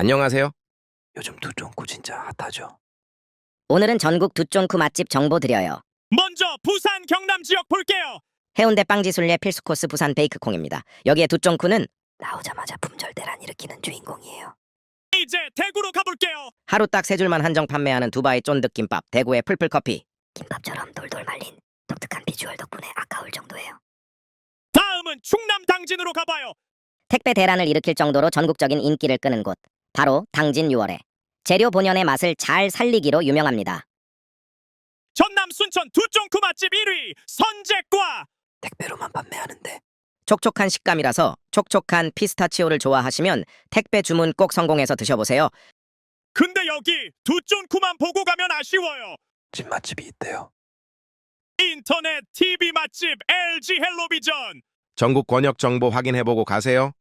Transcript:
안녕하세요. 요즘 두쫑쿠 진짜 핫하죠. 오늘은 전국 두쫑쿠 맛집 정보 드려요. 먼저 부산 경남 지역 볼게요. 해운대 빵지술래 필수 코스 부산 베이크콩입니다. 여기에 두쫑쿠는 나오자마자 품절 대란 일으키는 주인공이에요. 이제 대구로 가볼게요. 하루 딱 세 줄만 한정 판매하는 두바이 쫀득김밥, 대구의 풀풀커피. 김밥처럼 돌돌 말린 독특한 비주얼 덕분에 아까울 정도예요. 다음은 충남 당진으로 가봐요. 택배 대란을 일으킬 정도로 전국적인 인기를 끄는 곳. 바로 당진 6월에. 재료 본연의 맛을 잘 살리기로 유명합니다. 전남 순천 두쫑쿠 맛집 1위 선제과. 택배로만 판매하는데 촉촉한 식감이라서 촉촉한 피스타치오를 좋아하시면 택배 주문 꼭 성공해서 드셔보세요. 근데 여기 두쫑쿠만 보고 가면 아쉬워요. 집 맛집이 있대요. 인터넷 TV 맛집 LG 헬로비전. 전국 권역 정보 확인해보고 가세요.